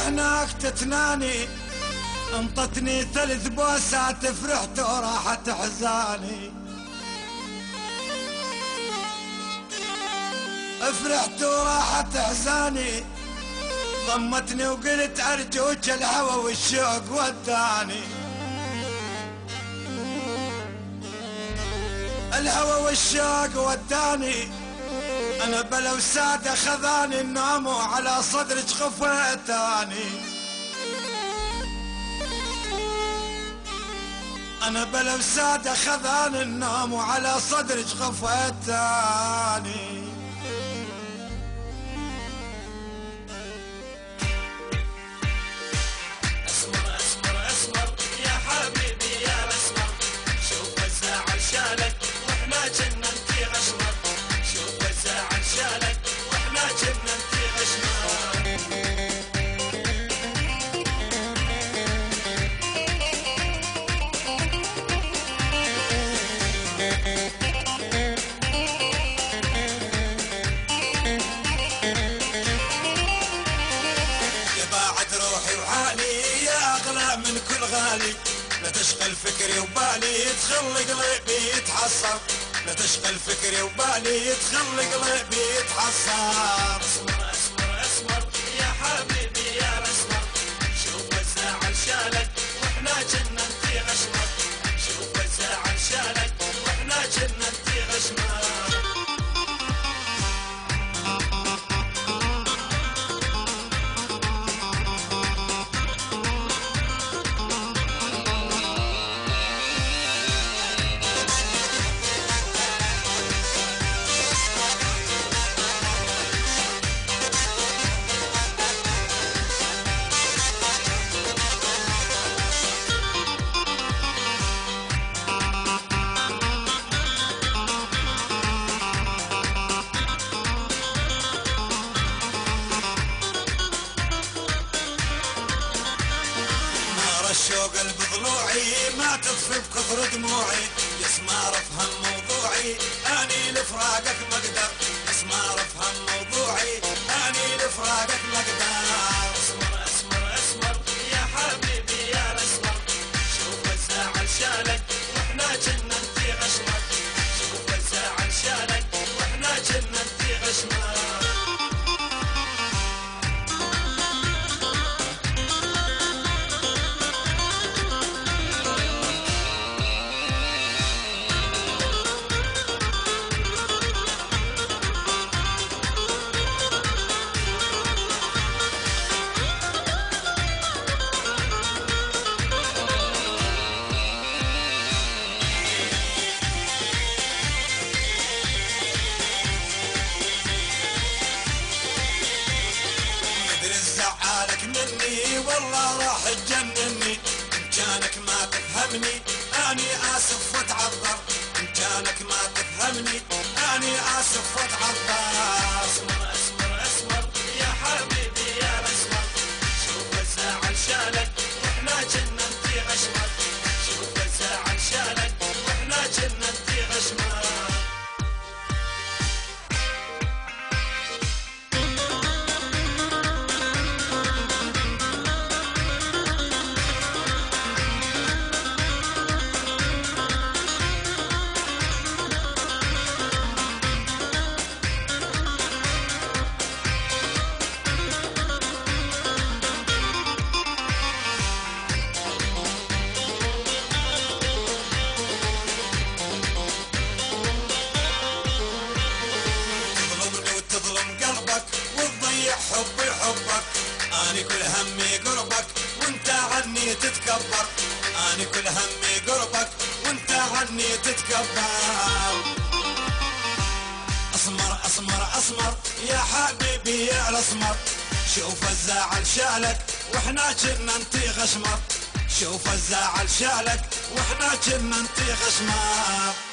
هناك تتناني، انطتني 3 بوسات فرحت وراحت حزاني، فرحت وراحت حزاني، ضمتني وقلت ارجوك الهوى والشوق وداني، الهوى والشوق وداني، انا بلا وسادة خذاني النوم وعلى صدرك خفيتاني، انا بلا وسادة خذاني النوم وعلى صدرك خفيتاني. من كل غالي لا تشغل فكري وبالي يدخل قلبي يتحسر، لا تشغل فكري وبالي يدخل قلبي يتحسر. اسمر اسمر اسمر يا حبيبي يا الاسمر، شوف الزعل شالك واحنا جنة في غشمر، شوف الزعل شالك واحنا جنة في غشمر. الشوق بضلوعي ما تطفي بكثر دموعي، يسمار افهم موضوعي اني لفراقك ما اقدر، يسمار افهم موضوعي اني لفراقك ما اقدر. اسمر اسمر اسمر يا حبيبي يا الاسمر، شوف الزعل شالك واحنا جنة في غشمك، شوف الزعل شالك واحنا جنة في غشمك. والله راح تجنني ان كانك ما تفهمني، اني اسف واتعذر ان كانك ما تفهمني، اني اسف واتعذر. اسمر اسمر اسمر يا حبيبي يا الاسمر، شوف الزعل شالك واحنا جنة في غشمك، شوف الزعل شالك واحنا جنة في غشمك. حبي حبك اني كل همي قربك وانت عني تتكبر، اني كل همي قربك وانت عني تتكبر. اسمر اسمر اسمر يا حبيبي يا الاسمر، شوف الزعل شالك واحنا كنا انتي غشمر، شوف الزعل شالك واحنا كنا انتي غشمر.